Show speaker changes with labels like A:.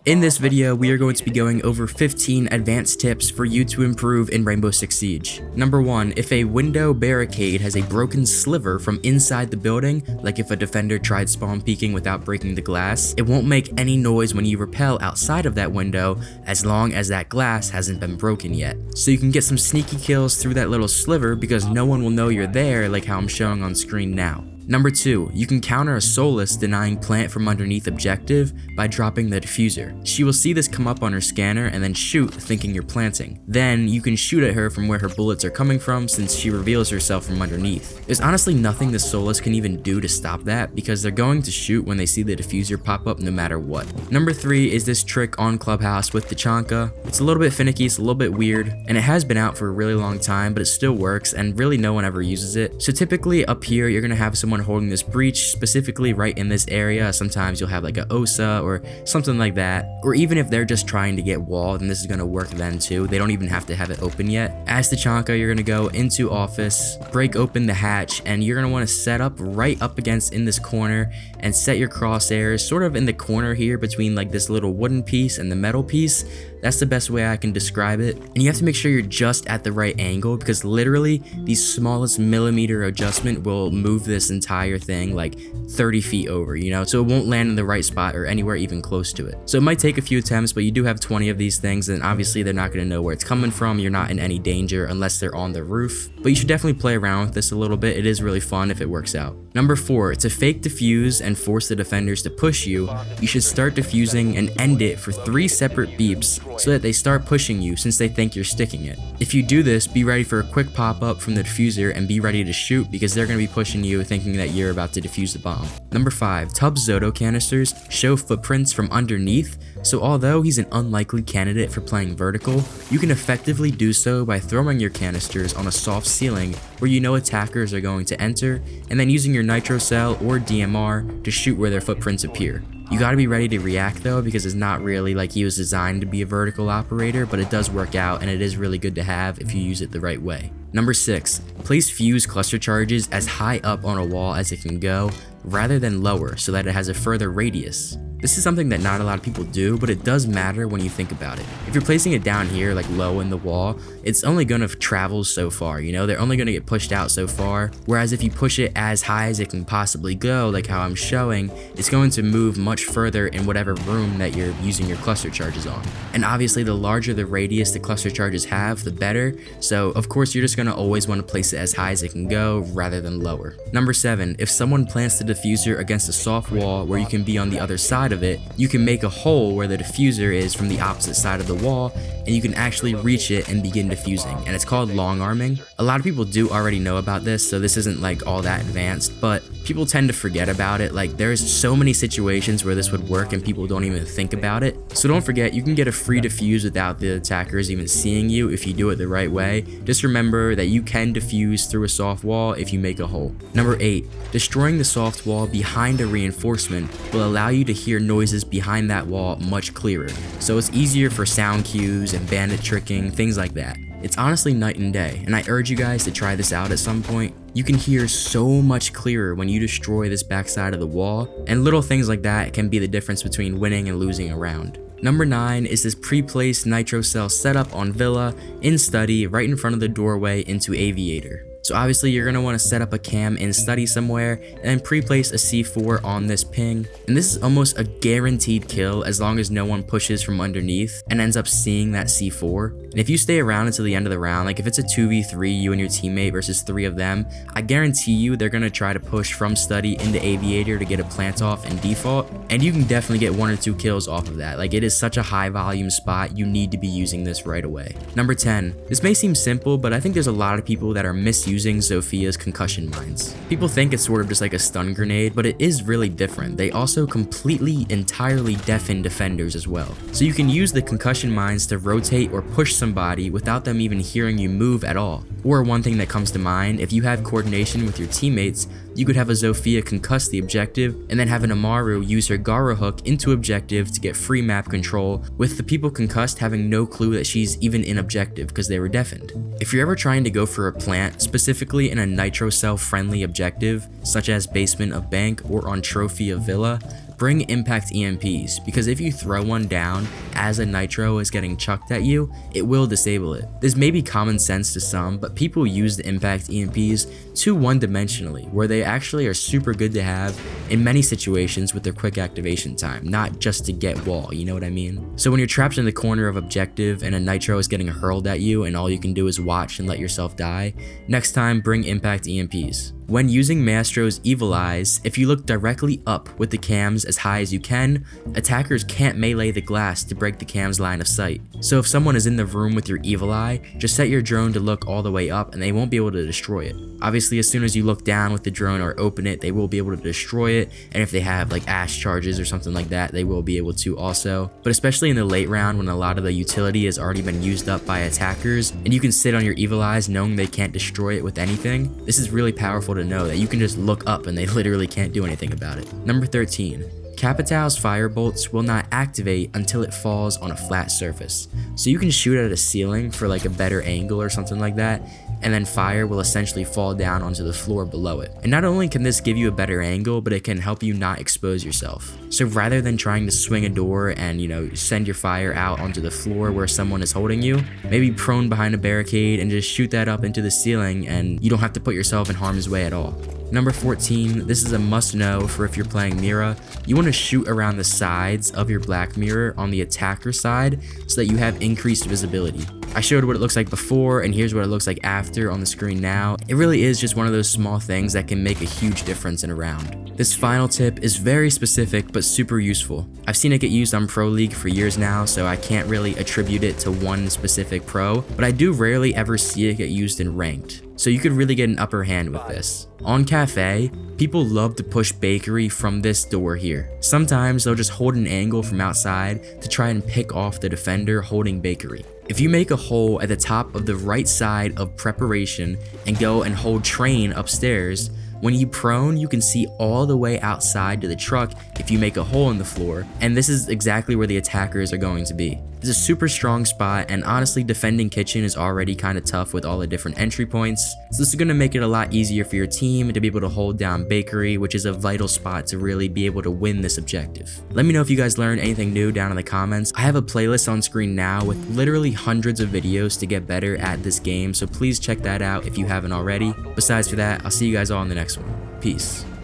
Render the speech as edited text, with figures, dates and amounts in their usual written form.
A: In this video, we are going to be going over 15 advanced tips for you to improve in Rainbow Six Siege. Number 1, if a window barricade has a broken sliver from inside the building, like if a defender tried spawn peeking without breaking the glass, it won't make any noise when you rappel outside of that window as long as that glass hasn't been broken yet. So you can get some sneaky kills through that little sliver because no one will know you're there, like how I'm showing on screen now. Number 2, you can counter a Solis denying plant from underneath objective by dropping the diffuser. She will see this come up on her scanner and then shoot thinking you're planting. Then you can shoot at her from where her bullets are coming from since she reveals herself from underneath. There's honestly nothing the Solis can even do to stop that because they're going to shoot when they see the diffuser pop up no matter what. Number 3 is this trick on Clubhouse with Tachanka. It's a little bit finicky, it's a little bit weird, and it has been out for a really long time, but it still works and really no one ever uses it. So typically up here you're gonna have someone holding this breach specifically right in this area. Sometimes you'll have like a Osa or something like that, or even if they're just trying to get walled, then this is going to work then too. They don't even have to have it open yet. As Tachanka, you're going to go into office, break open the hatch, and you're going to want to set up right up against in this corner and set your crosshairs sort of in the corner here between like this little wooden piece and the metal piece. That's the best way I can describe it. And you have to make sure you're just at the right angle because literally the smallest millimeter adjustment will move this entire thing like 30 feet over, you know? So it won't land in the right spot or anywhere even close to it. So it might take a few attempts, but you do have 20 of these things and obviously they're not going to know where it's coming from. You're not in any danger unless they're on the roof. But you should definitely play around with this a little bit. It is really fun if it works out. Number 4, to fake defuse and force the defenders to push you, you should start defusing and end it for 3 separate beeps so that they start pushing you since they think you're sticking it. If you do this, be ready for a quick pop-up from the diffuser and be ready to shoot because they're going to be pushing you thinking that you're about to defuse the bomb. Number 5, Tubbs Zoto canisters show footprints from underneath, so although he's an unlikely candidate for playing vertical, you can effectively do so by throwing your canisters on a soft ceiling where you know attackers are going to enter, and then using your nitro cell or DMR to shoot where their footprints appear. You gotta be ready to react though because it's not really like he was designed to be a vertical operator, but it does work out and it is really good to have if you use it the right way. Number 6, place fuse cluster charges as high up on a wall as it can go rather than lower so that it has a further radius. This is something that not a lot of people do, but it does matter when you think about it. If you're placing it down here, like low in the wall, it's only gonna travel so far, you know? They're only gonna get pushed out so far. Whereas if you push it as high as it can possibly go, like how I'm showing, it's going to move much further in whatever room that you're using your cluster charges on. And obviously the larger the radius the cluster charges have, the better. So of course you're just gonna always wanna place it as high as it can go rather than lower. Number 7, if someone plants the diffuser against a soft wall where you can be on the other side of it, you can make a hole where the diffuser is from the opposite side of the wall and you can actually reach it and begin diffusing, and it's called long arming. A lot of people do already know about this, so this isn't like all that advanced, but people tend to forget about it. Like there's so many situations where this would work and people don't even think about it. So don't forget, you can get a free diffuse without the attackers even seeing you if you do it the right way. Just remember that you can diffuse through a soft wall if you make a hole. Number 8, destroying the soft wall behind a reinforcement will allow you to hear noises behind that wall much clearer. So it's easier for sound cues and bandit tricking, things like that. It's honestly night and day, and I urge you guys to try this out at some point. You can hear so much clearer when you destroy this backside of the wall, and little things like that can be the difference between winning and losing a round. Number 9 is this pre-placed nitro cell setup on Villa in study right in front of the doorway into Aviator. So obviously you're going to want to set up a cam in study somewhere and then pre-place a C4 on this ping. And this is almost a guaranteed kill as long as no one pushes from underneath and ends up seeing that C4. And if you stay around until the end of the round, like if it's a 2v3, you and your teammate versus 3 of them, I guarantee you they're going to try to push from study into Aviator to get a plant off in default. And you can definitely get 1 or 2 kills off of that. Like it is such a high volume spot, you need to be using this right away. Number 10, this may seem simple, but I think there's a lot of people that are misusing Zophia's concussion mines. People think it's sort of just like a stun grenade, but it is really different. They also completely, entirely deafen defenders as well. So you can use the concussion mines to rotate or push somebody without them even hearing you move at all. Or one thing that comes to mind, if you have coordination with your teammates, you could have a Zofia concuss the objective and then have an Amaru use her Gara hook into objective to get free map control, with the people concussed having no clue that she's even in objective because they were deafened. If you're ever trying to go for a plant, specifically in a nitro cell friendly objective, such as basement of bank or on trophy of villa, bring impact EMPs, because if you throw one down as a nitro is getting chucked at you, it will disable it. This may be common sense to some, but people use the impact EMPs too one-dimensionally, where they actually are super good to have in many situations with their quick activation time, not just to get wall, you know what I mean? So when you're trapped in the corner of objective and a nitro is getting hurled at you and all you can do is watch and let yourself die, next time bring impact EMPs. When using Maestro's Evil Eyes, if you look directly up with the cams as high as you can, attackers can't melee the glass to break the cam's line of sight. So if someone is in the room with your Evil Eye, just set your drone to look all the way up and they won't be able to destroy it. Obviously, as soon as you look down with the drone or open it, they will be able to destroy it, and if they have like ash charges or something like that, they will be able to also. But especially in the late round when a lot of the utility has already been used up by attackers, and you can sit on your Evil Eyes knowing they can't destroy it with anything, this is really powerful to know that you can just look up and they literally can't do anything about it. Number 13. Capitão's fire bolts will not activate until it falls on a flat surface. So you can shoot at a ceiling for like a better angle or something like that, and then fire will essentially fall down onto the floor below it. And not only can this give you a better angle, but it can help you not expose yourself. So rather than trying to swing a door and, you know, send your fire out onto the floor where someone is holding you, maybe prone behind a barricade and just shoot that up into the ceiling, and you don't have to put yourself in harm's way at all. Number 14, this is a must know for if you're playing Mira. You want to shoot around the sides of your Black Mirror on the attacker side so that you have increased visibility. I showed what it looks like before, and here's what it looks like after on the screen now. It really is just one of those small things that can make a huge difference in a round. This final tip is very specific but super useful. I've seen it get used on Pro League for years now, so I can't really attribute it to one specific pro, but I do rarely ever see it get used in ranked. So you could really get an upper hand with this. On Cafe, people love to push Bakery from this door here. Sometimes they'll just hold an angle from outside to try and pick off the defender holding Bakery. If you make a hole at the top of the right side of Preparation and go and hold Train upstairs, when you prone, you can see all the way outside to the truck if you make a hole in the floor, and this is exactly where the attackers are going to be. It's a super strong spot, and honestly, defending Kitchen is already kind of tough with all the different entry points, so this is going to make it a lot easier for your team to be able to hold down Bakery, which is a vital spot to really be able to win this objective. Let me know if you guys learned anything new down in the comments. I have a playlist on screen now with literally hundreds of videos to get better at this game, so please check that out if you haven't already. Besides for that, I'll see you guys all in the next one. Peace.